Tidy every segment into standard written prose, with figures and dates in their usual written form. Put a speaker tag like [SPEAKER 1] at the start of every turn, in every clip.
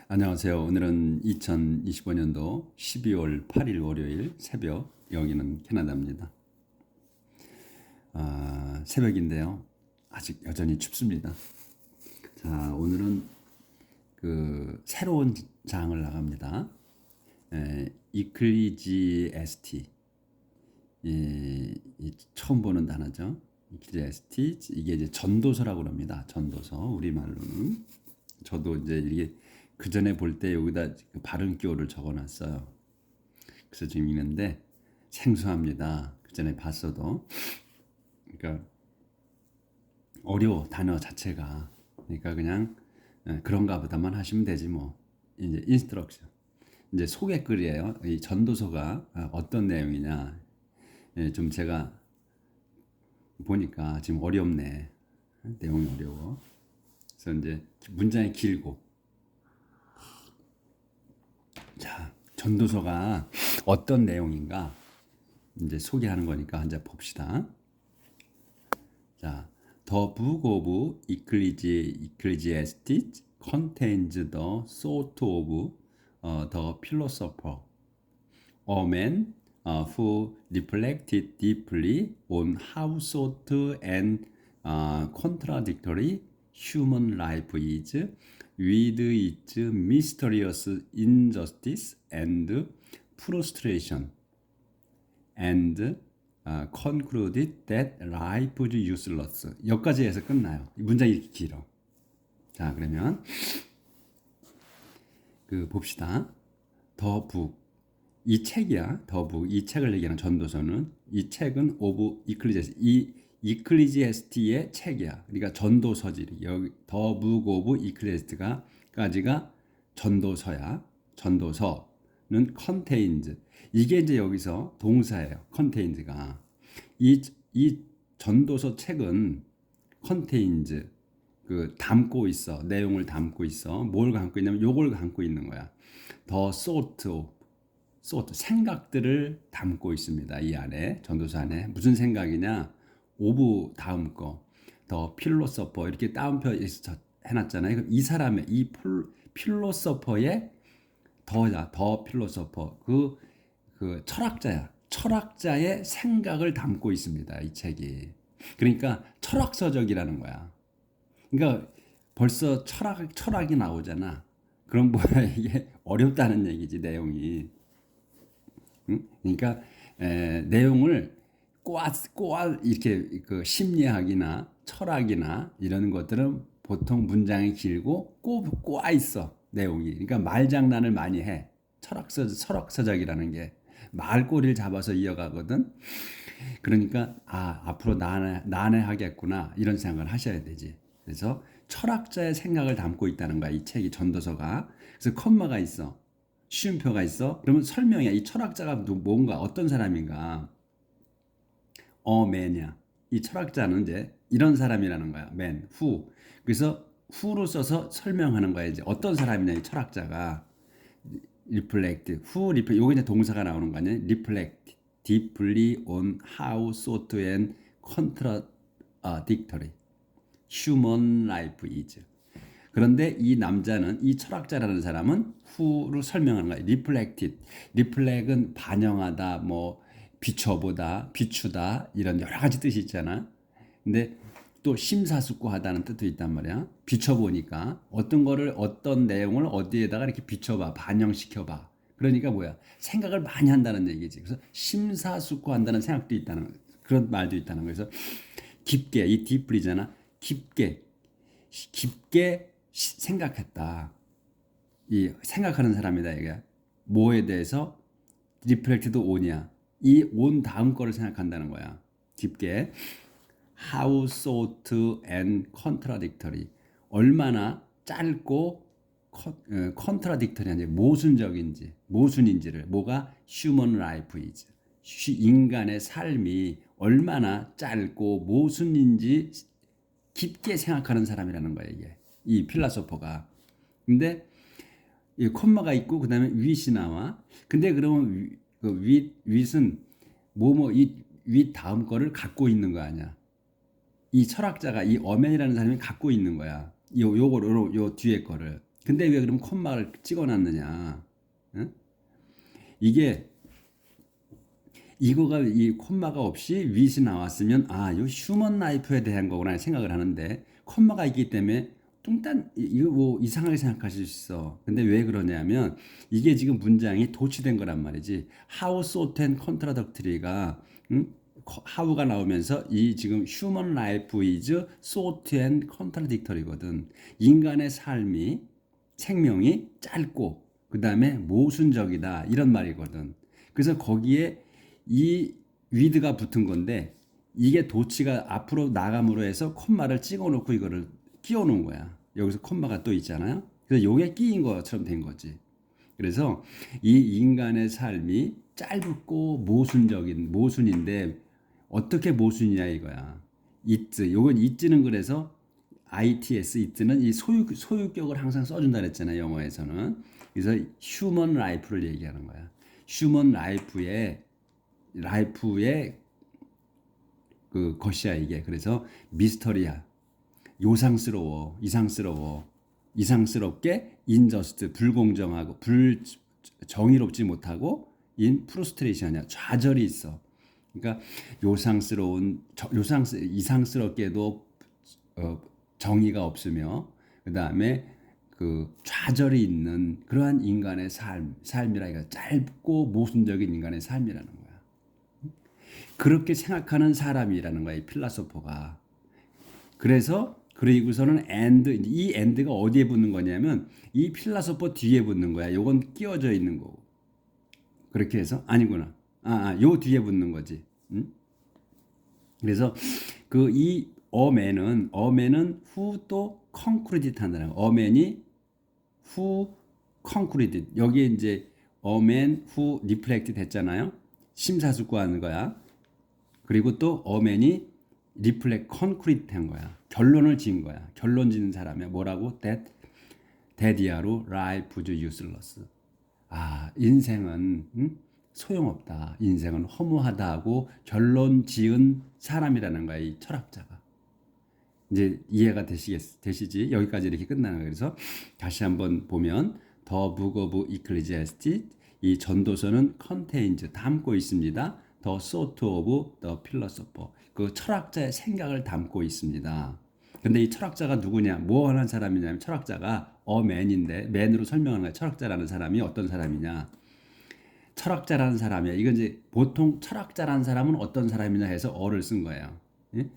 [SPEAKER 1] 안녕하세요. 오늘은 2025년도 12월 8일 월요일 새벽, 여기는 캐나다입니다. 새벽인데요. 아직 여전히 춥습니다. 자, 오늘은 새로운 장을 나갑니다. 이클리지에스티. 처음 보는 단어죠. 이클리지에스티. 이게 이제 전도서라고 합니다. 전도서. 우리말로는. 저도 이제 이게 그 전에 볼 때 여기다 발음기호를 적어놨어요. 그래서 지금 있는데 생소합니다. 그 전에 봤어도. 그러니까 어려워, 단어 자체가. 그러니까 그냥 그런가 보다만 하시면 되지 뭐. 이제 인스트럭션. 이제 소개글이에요. 이 전도서가 어떤 내용이냐. 좀 제가 보니까 지금 어렵네. 내용이 어려워. 그래서 이제 문장이 길고. 자, 전도서가 어떤 내용인가 이제 소개하는 거니까 이제 봅시다. 자, The Book of Ecclesiastes contains the thought of the philosopher, a man who reflected deeply on how thought and contradictory human life is, with its mysterious injustice and frustration, and concluded that life is useless. 여기까지 해서 끝나요. 문장이 이렇게 길어. 자, 그러면 봅시다. 더 북. 이 책이야. 더 북. 이 책을 얘기하는 전도서는 이 책은 오브 이클리지에스티. 이 이클리지에스티의 책이야. 그러니까 전도서지. 여기 더 북 오브 이클리지에스티가까지가 전도서야. 전도서는 contains. 이게 이제 여기서 동사예요. contains가. 이 전도서 책은 contains 담고 있어. 내용을 담고 있어. 뭘 담고 있냐면 요걸 담고 있는 거야. 더 thought 생각들을 담고 있습니다. 이 안에 전도서 안에 무슨 생각이냐? 오브 다음 거. 더 필로소퍼 이렇게 따옴표 해놨잖아요. 그럼 이 사람의 이 필로소퍼의 더 필로소퍼 그 철학자야. 철학자의 생각을 담고 있습니다. 이 책이. 그러니까 철학서적이라는 거야. 그러니까 벌써 철학이 나오잖아. 그럼 뭐야 이게 어렵다는 얘기지 내용이. 응? 그러니까 내용을 꼬아 이렇게 심리학이나 철학이나 이런 것들은 보통 문장이 길고 꼬아 있어 내용이. 그러니까 말장난을 많이 해. 철학서적이라는 게 말꼬리를 잡아서 이어가거든. 그러니까 앞으로 난해하겠구나 이런 생각을 하셔야 되지. 그래서 철학자의 생각을 담고 있다는 거야. 이 책이 전도서가. 그래서 컴마가 있어. 쉼표가 있어. 그러면 설명이야. 이 철학자가 뭔가 어떤 사람인가. man이야. 이 철학자는 이제 이런 사람이라는 거야. man, who. 그래서 who로 써서 설명하는 거야. 이제 어떤 사람이냐 이 철학자가. reflect, 요게 이제 동사가 나오는 거 아니야? reflect deeply on how thought and contradictory human life is. 그런데 이 남자는 이 철학자라는 사람은 who로 설명하는 거야. reflect은 반영하다, 뭐 비춰보다, 비추다 이런 여러 가지 뜻이 있잖아. 근데 또 심사숙고하다는 뜻도 있단 말이야. 비춰보니까 어떤 내용을 어디에다가 이렇게 비춰봐, 반영시켜봐. 그러니까 뭐야? 생각을 많이 한다는 얘기지. 그래서 심사숙고한다는 생각도 있다는 그런 말도 있다는 거예요. 그래서 깊게 이 딥리잖아. 깊게 생각했다. 이 생각하는 사람이다 이게. 뭐에 대해서 리플렉트드 온이야. 이 온 다음 거를 생각한다는 거야. 깊게. How thought and contradictory. 얼마나 짧고 contradictory한지 모순인지를 뭐가 human life is. 인간의 삶이 얼마나 짧고 모순인지 깊게 생각하는 사람이라는 거예요, 이게. 이 필라소퍼가. 근데 이 콤마가 있고 그다음에 윗이 나와. 근데 그러면 윗은 윗 다음 거를 갖고 있는 거 아니야. 이 철학자가 이 어맨이라는 사람이 갖고 있는 거야. 요 뒤에 거를. 근데 왜 그럼 콤마를 찍어놨느냐? 응? 이게 이거가 이 콤마가 없이 윗이 나왔으면 이 휴먼 라이프에 대한 거구나 생각을 하는데 콤마가 있기 때문에 뚱딴 이거 뭐 이상하게 생각하실 수 있어. 근데 왜 그러냐면 이게 지금 문장이 도치된 거란 말이지. How sought and contradictory가 how가 나오면서 이 지금 human life is sought and contradictory거든. 인간의 삶이 생명이 짧고 그 다음에 모순적이다 이런 말이거든. 그래서 거기에 이 위드가 붙은 건데 이게 도치가 앞으로 나감으로 해서 콤마를 찍어 놓고 이거를 끼워 놓은 거야. 여기서 콤마가 또 있잖아요. 그래서 요게 끼인 것처럼 된 거지. 그래서 이 인간의 삶이 짧고 모순인데 어떻게 모순이냐 이거야. 요건 it는 그래서 its it는 이 소유격을 항상 써준다 그랬잖아요. 영어에서는. 그래서 human life를 얘기하는 거야. human 라이프의 그 것이야 이게. 그래서 미스터리야. 이상스럽게 인저스트 불공정하고 정의롭지 못하고 인 프루스트레이션이야. 좌절이 있어. 그러니까 이상스럽게도 정의가 없으며 그다음에 그 좌절이 있는 그러한 인간의 삶이라 이거 짧고 모순적인 인간의 삶이라는 거야. 그렇게 생각하는 사람이라는 거야, 이 필라소퍼가. 그리고서는 이 and가 어디에 붙는 거냐면 이 필라소퍼 뒤에 붙는 거야. 요건 끼워져 있는 거고. 그렇게 해서 아니구나. 요 뒤에 붙는 거지. 응? 그래서 그 이 어맨은 who 또 concreted 한다는 거. 어맨이 who concreted. 여기에 이제 어맨 who reflected 했잖아요. 심사숙고하는 거야. 그리고 또 어맨이 리플렉 concrete 한 거야. 결론을 지은 거야. 결론 짓는 사람이야. 뭐라고? Dad이야로 life is useless. 인생은 소용없다. 인생은 허무하다 하고 결론 지은 사람이라는 거야. 이 철학자가. 이제 이해가 되시지? 여기까지 이렇게 끝나는 거예요. 그래서 다시 한번 보면 The Book of Ecclesiastes 이 전도서는 contains 담고 있습니다. The thought of the philosopher 그 철학자의 생각을 담고 있습니다. 근데 이 철학자가 누구냐? 뭐 하는 사람이냐면 철학자가 man인데 man으로 설명하는 거야. 철학자라는 사람이 어떤 사람이냐? 철학자라는 사람이야. 이건 이제 보통 철학자라는 사람은 어떤 사람이냐 해서 어를 쓴 거예요. 예?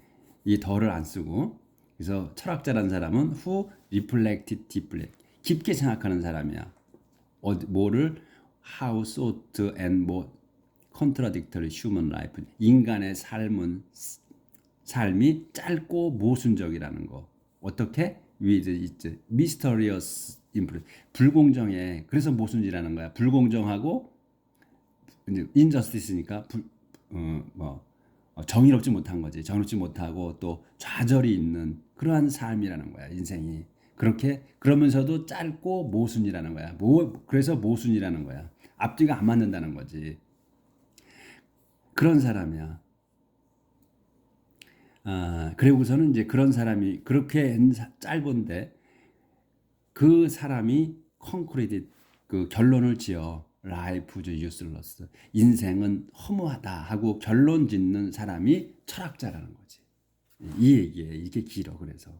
[SPEAKER 1] 이 더를 안 쓰고. 그래서 철학자라는 사람은 who reflected deeply. 깊게 생각하는 사람이야. 뭐를 how sought and more contradictory human life. 인간의 삶이 짧고 모순적이라는 거. 어떻게? with its mysterious influence. 불공정해. 그래서 모순이라는 거야. 불공정하고 injustice니까 정의롭지 못한 거지. 정의롭지 못하고 또 좌절이 있는 그러한 삶이라는 거야. 인생이. 그러면서도 짧고 모순이라는 거야. 그래서 모순이라는 거야. 앞뒤가 안 맞는다는 거지. 그런 사람이야. 그리고서는 이제 그런 사람이 그렇게 짧은데 그 사람이 콘크리트 그 결론을 지어 life is useless. 인생은 허무하다 하고 결론 짓는 사람이 철학자라는 거지. 이 얘기에 이게 길어. 그래서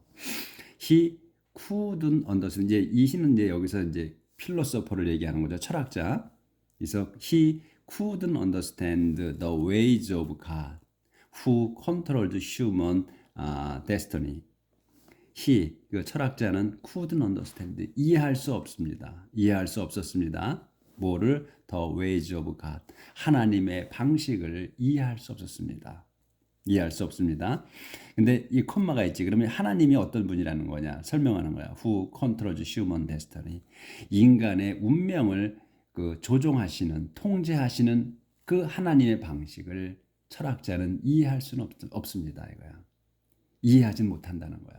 [SPEAKER 1] he couldn't understand. 이제 이 he는 이제 여기서 이제 필로소퍼를 얘기하는 거죠. 철학자. 그래서 he couldn't understand the ways of God who controls human destiny. 그 철학자는 couldn't understand. 이해할 수 없습니다. 이해할 수 없었습니다. 뭐를? The ways of God. 하나님의 방식을 이해할 수 없었습니다. 이해할 수 없습니다. 근데 이 콤마가 있지. 그러면 하나님이 어떤 분이라는 거냐? 설명하는 거야. Who controls human destiny. 인간의 운명을 그 조종하시는, 통제하시는 그 하나님의 방식을 철학자는 이해할 수는 없습니다. 이거야. 이해하지 못한다는 거야.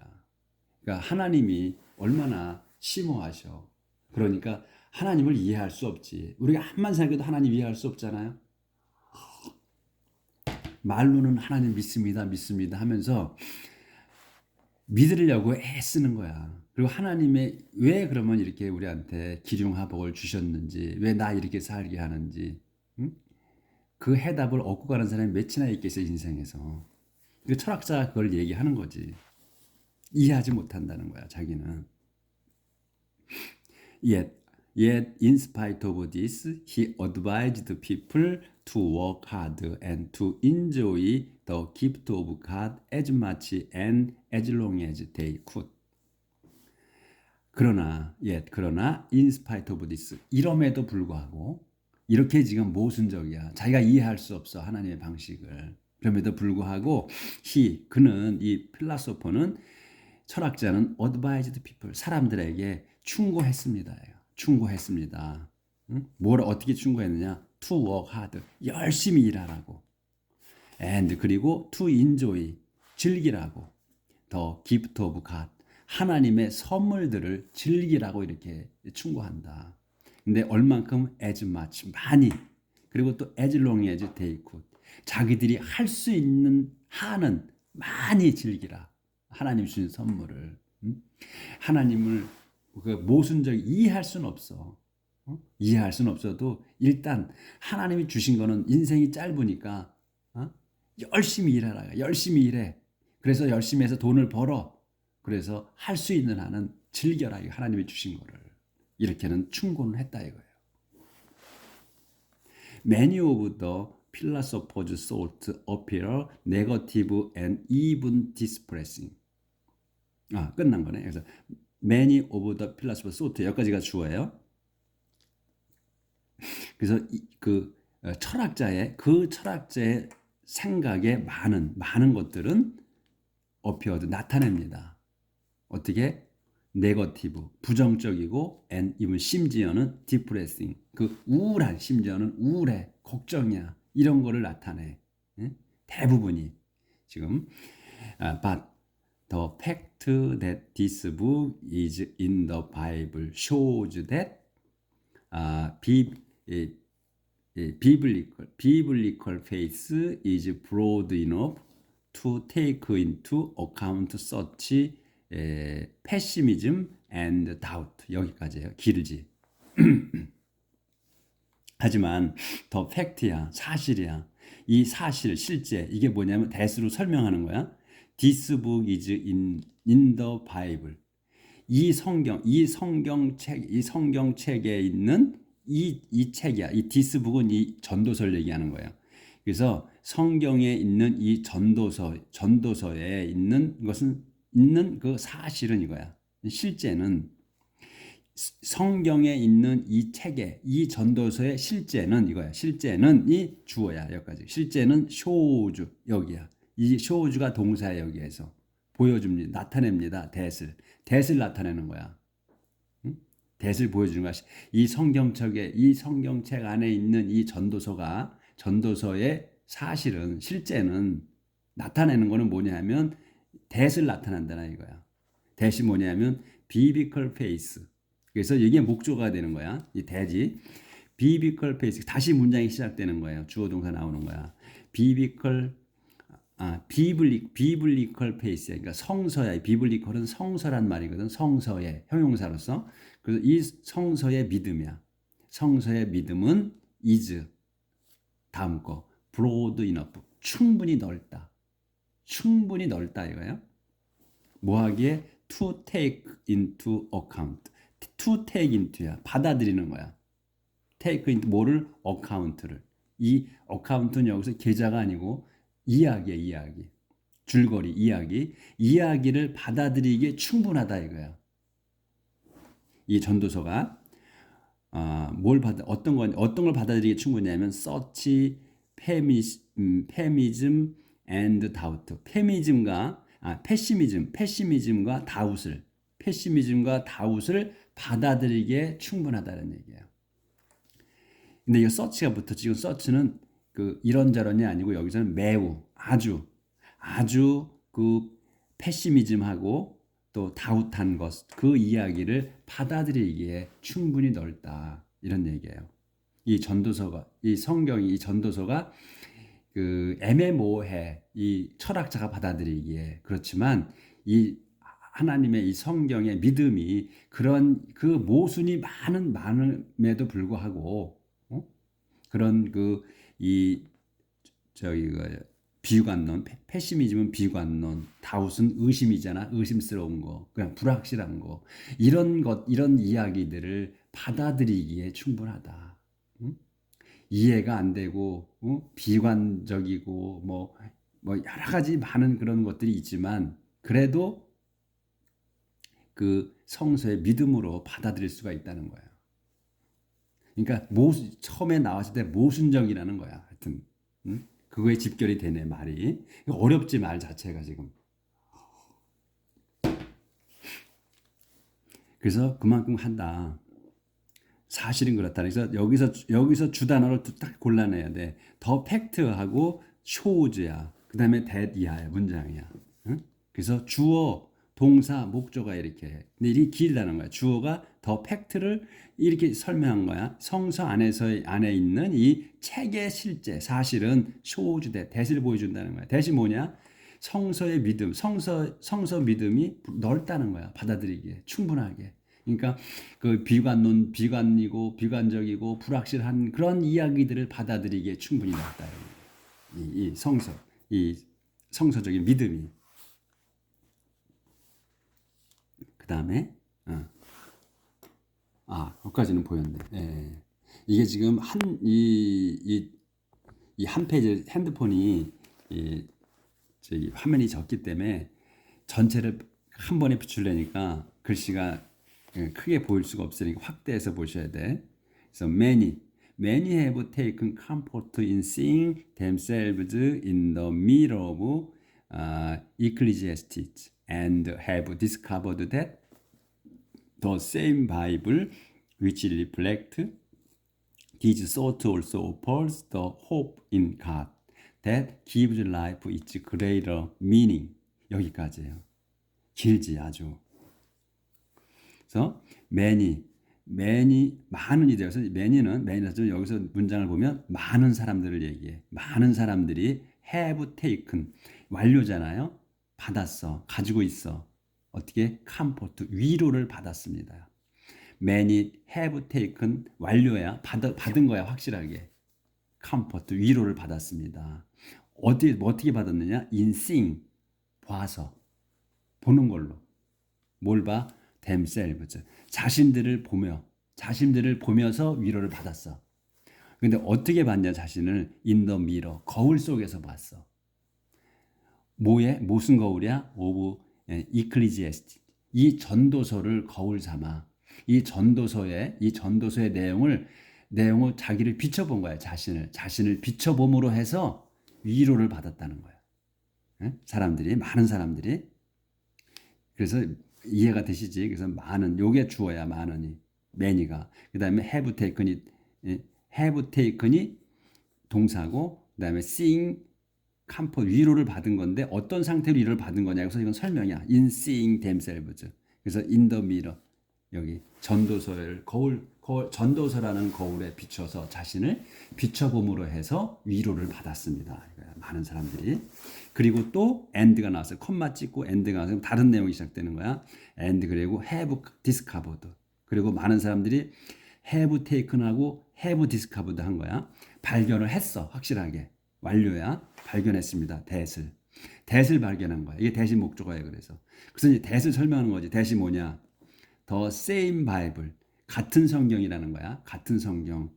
[SPEAKER 1] 그러니까 하나님이 얼마나 심오하셔. 그러니까 하나님을 이해할 수 없지. 우리가 한만 생각해도 하나님 이해할 수 없잖아요. 말로는 하나님 믿습니다 하면서 믿으려고 애쓰는 거야. 그리고 하나님의 왜 그러면 이렇게 우리한테 기중하복을 주셨는지, 왜 나 이렇게 살게 하는지, 응? 그 해답을 얻고 가는 사람이 몇이나 있겠어요, 인생에서. 그 철학자가 그걸 얘기하는 거지. 이해하지 못한다는 거야, 자기는. Yet, in spite of this, he advised people to work hard and to enjoy the gift of God as much and as long as they could. 그러나 in spite of this, 이럼에도 불구하고 이렇게 지금 모순적이야. 자기가 이해할 수 없어, 하나님의 방식을. 그럼에도 불구하고 그는, 이 필라소퍼는, 철학자는 advised people, 사람들에게 충고했습니다. 충고했습니다. 뭘 어떻게 충고했느냐? To work hard, 열심히 일하라고. And 그리고 to enjoy, 즐기라고. The gift of God, 하나님의 선물들을 즐기라고 이렇게 충고한다. 근데 얼만큼? as much, 많이. 그리고 또 as long as they could, 자기들이 할 수 있는 한은 많이 즐기라. 하나님 주신 선물을. 하나님을 그 모순적이 이해할 수는 없어. 이해할 수는 없어도 일단 하나님이 주신 거는, 인생이 짧으니까 열심히 일하라. 열심히 일해. 그래서 열심히 해서 돈을 벌어. 그래서 할 수 있는 한은 즐겨라. 하나님이 주신 거를. 이렇게는 충고를 했다 이거예요. Many of the philosophers sought appear negative and even distressing. 끝난 거네. 그래서 many of the philosophers sought, 여기까지가 주어예요. 그래서 철학자의 생각에 많은 것들은 appeared, 나타냅니다. 어떻게? 네거티브, 부정적이고, and even, 심지어는 depressing, 우울한, 심지어는 우울해, 걱정이야, 이런 거를 나타내. 대부분이 지금. But the fact that this book is in the Bible shows that biblical faith is broad enough to take into account such pessimism and doubt. 여기까지예요. 길지. 하지만 더 팩트야, 사실이야. 이 사실, 실제, 이게 뭐냐면 that으로 설명하는 거야. This book is in the Bible. 이 성경책에 있는 이 책이야. 이 this book은 이 전도서를 얘기하는 거예요. 그래서 성경에 있는 이 전도서에 있는 것은, 있는 그 사실은 이거야. 실제는 성경에 있는 이 책에, 이 전도서의 실제는 이거야. 실제는 이 주어야. 여기까지. 실제는 shows, 여기야. 이 shows가 동사야. 여기에서 보여줍니다. 나타냅니다. that을 나타내는 거야. that을 보여주는 거야. 이 성경책 안에 있는 이 전도서의 사실은, 실제는, 나타내는 거는 뭐냐면 that을 나타낸다는 이거야. that이 뭐냐면 biblical faith. 그래서 이게 목조가 되는 거야. 이 that이 biblical faith. 다시 문장이 시작되는 거예요. 주어 동사 나오는 거야. biblical faith. 그러니까 성서야. biblical은 성서란 말이거든. 성서의 형용사로서. 그래서 이 성서의 믿음이야. 성서의 믿음은 is, 다음 거, broad enough, 충분히 넓다. 충분히 넓다 이거예요. 뭐 하기에? to take into account. to take into야. 받아들이는 거야. take into 뭐를? account를. 이 account는 여기서 계좌가 아니고 이야기야, 이야기. 줄거리, 이야기. 이야기를 받아들이기에 충분하다 이거야. 이 전도서가 어떤 걸 받아들이기에 충분하냐면 such pessimism and doubt. 패시미즘과 다웃을 받아들이기에 충분하다는 얘기예요. 근데 이 such가 붙어. 지금 such는 이런저런이 아니고 여기서는 매우, 아주 패시미즘하고 또 다웃한 것, 그 이야기를 받아들이기에 충분히 넓다, 이런 얘기예요. 이 전도서가, 이 전도서가 애매모호해. 이 철학자가 받아들이기에. 그렇지만 이 하나님의 이 성경의 믿음이 그런 그 모순이 많음에도 불구하고 그런 이 저기 비관론, 패시미즘은 비관론, 다웃은 의심이잖아. 의심스러운 거, 그냥 불확실한 거. 이런 이야기들을 받아들이기에 충분하다. 응? 이해가 안 되고, 비관적이고, 뭐 여러 가지 많은 그런 것들이 있지만, 그래도 그 성서의 믿음으로 받아들일 수가 있다는 거야. 그러니까 처음에 나왔을 때 모순적이라는 거야. 하여튼. 응? 그거에 집결이 되네 말이. 어렵지 말 자체가 지금. 그래서 그만큼 한다. 사실은 그렇다. 그래서 여기서 주 단어를 딱 골라내야 돼. 더 팩트하고 shows야. 그다음에 that 이하야 문장이야. 응? 그래서 주어, 동사, 목조가 이렇게 해. 근데 이게 길다는 거야. 주어가 더 팩트를 이렇게 설명한 거야. 성서 안에 있는 이 책의 실제 사실은 shows that을 보여준다는 거야. that이 뭐냐? 성서의 믿음, 성서 믿음이 넓다는 거야. 받아들이기에 충분하게. 그러니까 그 비관이고 비관적이고 불확실한 그런 이야기들을 받아들이기에 충분히 넓다. 이 성서적인 믿음이. 그 다음에 거기까지는 보였네. 예. 이게 지금 이 한 페이지 핸드폰이 저기 화면이 적기 때문에 전체를 한 번에 비추려니까 글씨가 크게 보일 수가 없으니까 확대해서 보셔야 돼. 그래서 many have taken comfort in seeing themselves in the mirror of Ecclesiastes and have discovered that the same Bible which reflect these thoughts also offers the hope in God that gives life its greater meaning. 여기까지예요. 길지 아주. 그래서 많은이 되어서 many는 여기서 문장을 보면 많은 사람들을 얘기해. 많은 사람들이 have taken 완료잖아요. 받았어. 가지고 있어. 어떻게? comfort 위로를 받았습니다. many have taken 완료야. 받은 거야 확실하게. comfort 위로를 받았습니다. 어떻게 받았느냐? in seeing 봐서 보는 걸로. 뭘 봐? themselves. 자신들을 보면서 위로를 받았어. 근데 어떻게 봤냐 자신을 in the mirror 거울 속에서 봤어. 무슨 거울이야? 오브 이클리지에스티. 이 전도서를 거울 삼아 이 전도서의 내용을 자기를 비춰본 거야. 자신을 비춰봄으로 해서 위로를 받았다는 거야. 많은 사람들이. 그래서 이해가 되시지? 그래서 많은 요게 주어야 많은이 many가. 그다음에 have taken이 동사고 그다음에 seeing comfort 위로를 받은 건데 어떤 상태로 위로를 받은 거냐. 그래서 이건 설명이야. in seeing themselves. 그래서 in the mirror 여기 전도서를 전도서라는 거울에 비춰서 자신을 비춰봄으로 해서 위로를 받았습니다. 많은 사람들이. 그리고 또 and가 나왔어요. 콤마 찍고 and가 나와서 다른 내용이 시작되는 거야. and 그리고 have discovered. 그리고 많은 사람들이 have taken하고 have discovered 한 거야. 발견을 했어. 확실하게. 완료야. 발견했습니다. that을 발견한 거야. 이게 that이 목적어예요. 그래서 이제 that을 설명하는 거지. that이 뭐냐? The same Bible. 같은 성경이라는 거야. 같은 성경.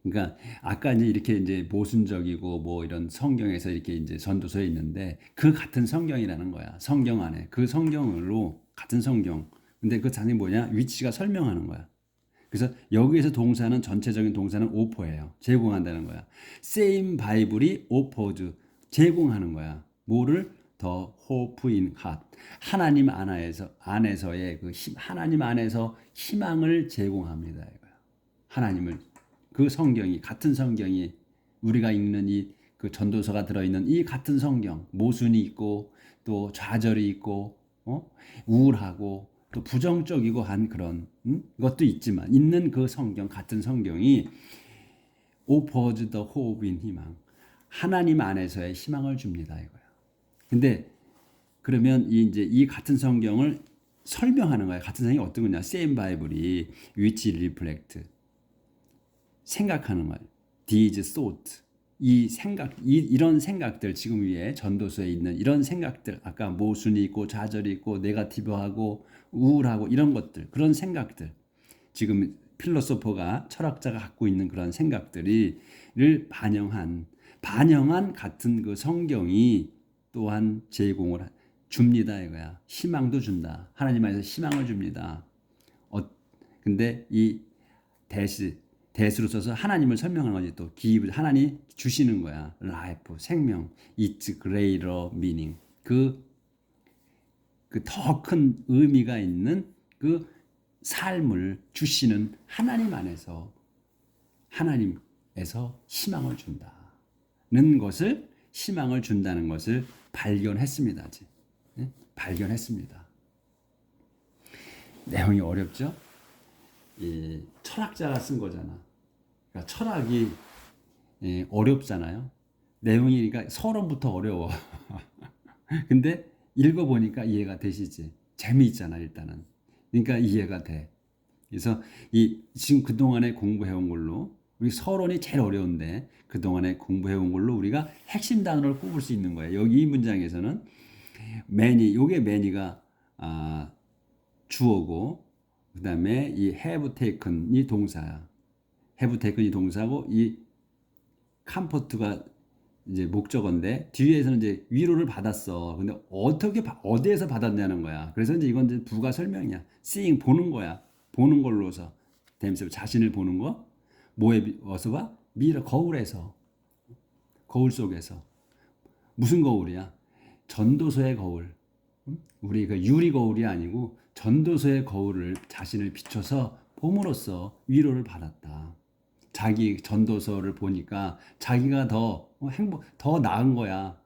[SPEAKER 1] 그러니까 아까 이렇게 모순적이고 뭐 이런 성경에서 이렇게 전도서에 있는데 그 같은 성경이라는 거야. 성경 안에 그 성경으로 같은 성경. 근데 그 자세히 뭐냐? 위치가 설명하는 거야. 그래서 여기에서 동사는 전체적인 동사는 offer예요. 제공한다는 거야. same Bible이 offers 제공하는 거야. 뭐를? 더 hope in God. 하나님 안에서의 하나님 안에서 희망을 제공합니다. 이거야. 하나님을 그 성경이 같은 성경이 우리가 읽는 그 전도서가 들어있는 이 같은 성경 모순이 있고 또 좌절이 있고 우울하고 또 부정적이고 한 그런 것도 있지만 있는 그 성경 같은 성경이 offers the hope in 희망 하나님 안에서의 희망을 줍니다. 이거야. 근데 그러면 이제 이 같은 성경을 설명하는 거야. 같은 성경이 어떤 거냐? Same Bible이 which reflect 생각하는 거야. These thought 이 생각 이런 생각들 지금 위에 전도서에 있는 이런 생각들 아까 모순이 있고 좌절이 있고 네거티브하고 우울하고 이런 것들 그런 생각들 지금 필로소퍼가 철학자가 갖고 있는 그런 생각들이를 반영한 같은 그 성경이 또한 제공을 줍니다 이거야. 희망도 준다. 하나님 안에서 희망을 줍니다. 근데 이 대수로 써서 하나님을 설명하는 거지. 또 give 하나님 주시는 거야. life 생명 it's greater meaning 그 더 큰 의미가 있는 그 삶을 주시는 하나님 안에서 하나님에서 희망을 준다는 것을 희망을 준다는 것을 발견했습니다. 네? 발견했습니다. 내용이 어렵죠? 철학자가 쓴 거잖아. 그러니까 철학이 어렵잖아요. 내용이 그러니까 서론부터 어려워. 근데 읽어보니까 이해가 되시지. 재미있잖아 일단은. 그러니까 이해가 돼. 그래서 지금 그동안에 공부해온 걸로 우리 서론이 제일 어려운데 그동안에 공부해온 걸로 우리가 핵심 단어를 꼽을 수 있는 거예요. 여기 이 문장에서는 요게 many가 주어고 그 다음에 이 have taken이 동사야. have taken이 동사고 이 comfort가 이제 목적어인데 뒤에서는 이제 위로를 받았어. 근데 어디에서 받았냐는 거야. 그래서 이제 이건 이제 부가 설명이야. seeing 보는 거야. 보는 걸로서 댐스 자신을 보는 거. 뭐에 어서 봐? 미러 거울에서. 거울 속에서. 무슨 거울이야? 전도서의 거울. 우리 그 유리 거울이 아니고 전도서의 거울을 자신을 비춰서 봄으로써 위로를 받았다. 자기 전도서를 보니까 자기가 더 더 나은 거야.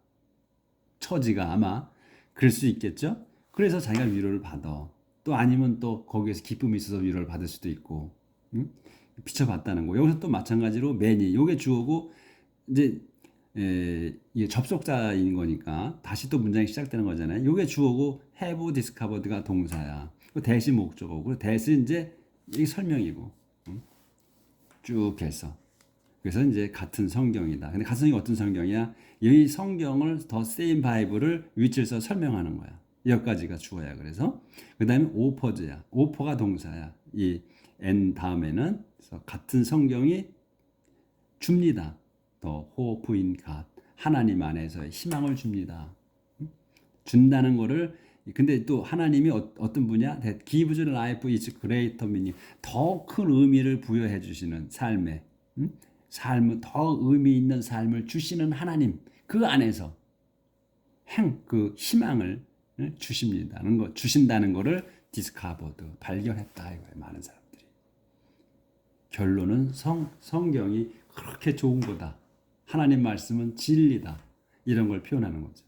[SPEAKER 1] 처지가 아마 그럴 수 있겠죠. 그래서 자기가 위로를 받아. 또 아니면 또 거기에서 기쁨이 있어서 위로를 받을 수도 있고, 응? 비춰봤다는 거. 여기서 또 마찬가지로 many 요게 주어고 이제 이게 접속자인 거니까 다시 또 문장이 시작되는 거잖아요. 요게 주어고 have discovered가 동사야. 대시 목적어고 대시 이제 이 설명이고 쭉 해서 그래서 이제 같은 성경이다. 근데 같은 성경이 어떤 성경이야? 이 성경을 더 same Bible을 위치에서 설명하는 거야. 여기까지가 주어야. 그래서 그 다음에 offers야. offer가 동사야. 이 n 다음에는 그래서 같은 성경이 줍니다. 더 hope in God. 하나님 안에서의 희망을 줍니다. 준다는 거를 근데 또 하나님이 어떤 분이야? That gives life is greater meaning. 더 큰 의미를 부여해 주시는 삶에 삶을 더 의미 있는 삶을 주시는 하나님 그 안에서 그 희망을 주십니다는 거 주신다는 거를 디스커버드 발견했다 이거예요. 많은 사람들이 결론은 성경이 그렇게 좋은 거다. 하나님 말씀은 진리다. 이런 걸 표현하는 거죠.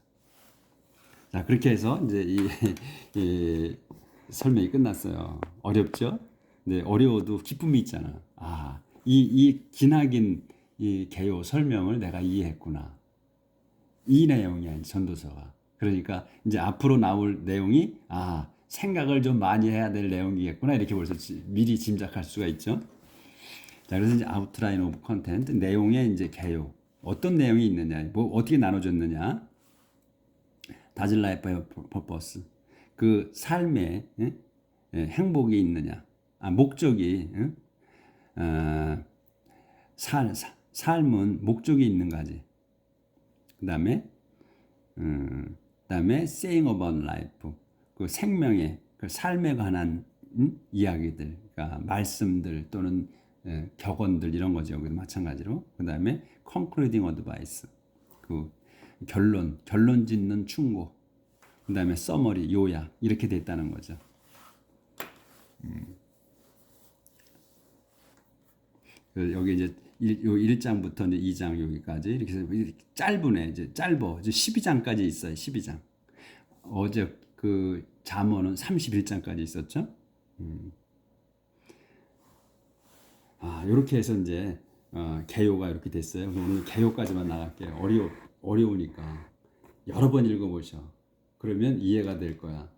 [SPEAKER 1] 자 그렇게 해서 이제 이 설명이 끝났어요. 어렵죠? 네 어려워도 기쁨이 있잖아. 이 기나긴 이 개요 설명을 내가 이해했구나. 이 내용이야 전도서가. 그러니까 이제 앞으로 나올 내용이 생각을 좀 많이 해야 될 내용이겠구나 이렇게 벌써 미리 짐작할 수가 있죠. 자 그래서 이제 아웃라인 오브 컨텐트 내용의 이제 개요 어떤 내용이 있느냐, 뭐 어떻게 나눠졌느냐. 다질 라이프의 퍼포스 그 삶에 행복이 있느냐, 목적이 삶은 목적이 있는가지. 그다음에 saying about life 그 생명의 그 삶에 관한 이야기들, 그러니까 말씀들 또는 격언들 이런 거죠. 여기도 마찬가지로. 그다음에 concluding advice 그 결론 짓는 충고. 그다음에 서머리 요약 이렇게 됐다는 거죠. 여기 이제 1장부터 이제 2장 여기까지 이렇게 해서 짧으네. 이제 짧어. 이제 12장까지 있어요. 12장. 어제 그 잠언은 31장까지 있었죠. 이렇게 해서 이제 개요가 이렇게 됐어요. 그래서 오늘 개요까지만 나갈게요. 어려우니까 여러 번 읽어보셔. 그러면 이해가 될 거야.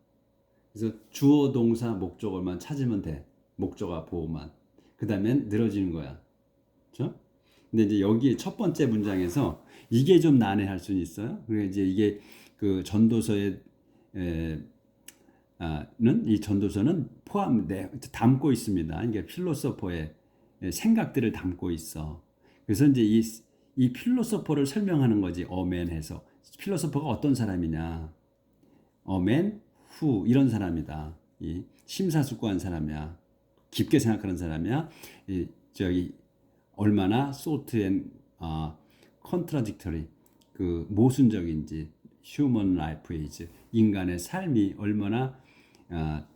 [SPEAKER 1] 그래서 주어, 동사, 목적어만 찾으면 돼. 목적어 보호만. 그 다음엔 늘어지는 거야. 그렇죠? 근데 이제 여기 첫 번째 문장에서 이게 좀 난해할 수는 있어요. 그러니까 이제 이게 그 전도서에 는 이 전도서는 담고 있습니다. 이게 필로소퍼의 생각들을 담고 있어. 그래서 이제 이 필로소퍼를 설명하는 거지. 어맨해서 필로소퍼가 어떤 사람이냐. 어맨, 후 이런 사람이다. 이 심사숙고한 사람이야. 깊게 생각하는 사람이야. 이 저기 얼마나 소트 앤 컨트라딕터리 그 모순적인지 휴먼 라이프 이즈 인간의 삶이 얼마나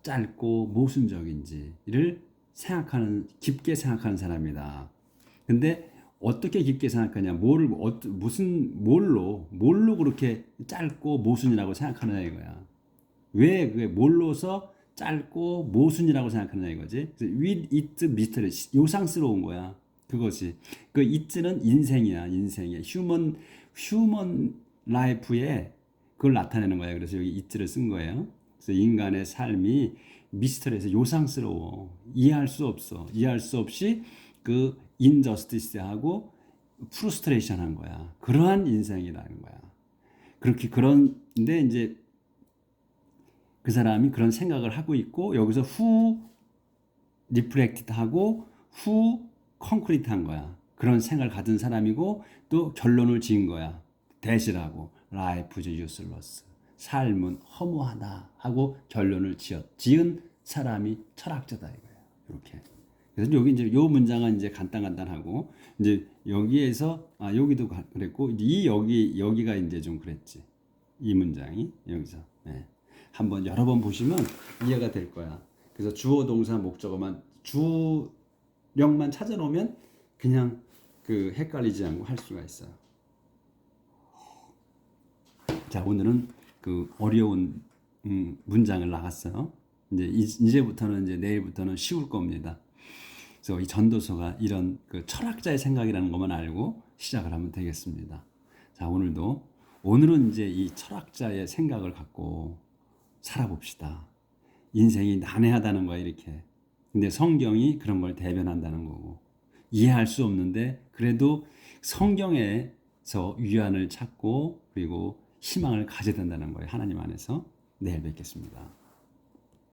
[SPEAKER 1] 짧고 모순적인지를 생각하는 깊게 생각하는 사람이다. 근데 어떻게 깊게 생각하냐? 뭘로 그렇게 짧고 모순이라고 생각하느냐 이거야. 왜 그게 뭘로서 짧고 모순이라고 생각하느냐 이거지. with it mystery 요상스러운 거야. 그것이 그 it는 인생이야. 휴먼 라이프에 그걸 나타내는 거야. 그래서 여기 it를 쓴 거예요. 그래서 인간의 삶이 미스터리에서 요상스러워. 이해할 수 없어. 이해할 수 없이 그 인저스티스하고 프루스트레이션한 거야. 그러한 인생이라는 거야. 그렇게 그런데 이제 그 사람이 그런 생각을 하고 있고 여기서 후 리프렉티드하고 후 콘크리트한 거야. 그런 생각을 가진 사람이고 또 결론을 지은 거야. 대시라고 life is useless. 삶은 허무하다 하고 결론을 지은 사람이 철학자다 이거예요. 이렇게. 그래서 여기 이제 요 문장은 이제 간단하고 이제 여기에서 여기도 그랬고 이제 여기가 이제 좀 그랬지. 이 문장이 여기서 한번 여러 번 보시면 이해가 될 거야. 그래서 주어 동사 목적어만 주령만 찾아놓으면 그냥 그 헷갈리지 않고 할 수가 있어요. 자, 오늘은 그 어려운 문장을 나갔어요. 이제부터는 이제 내일부터는 쉬울 겁니다. 그래서 이 전도서가 이런 그 철학자의 생각이라는 것만 알고 시작을 하면 되겠습니다. 자, 오늘은 이제 이 철학자의 생각을 갖고 살아봅시다. 인생이 난해하다는 거야, 이렇게. 근데 성경이 그런 걸 대변한다는 거고. 이해할 수 없는데 그래도 성경에서 위안을 찾고 그리고 희망을 가져야 된다는 거예요. 하나님 안에서. 내일 뵙겠습니다.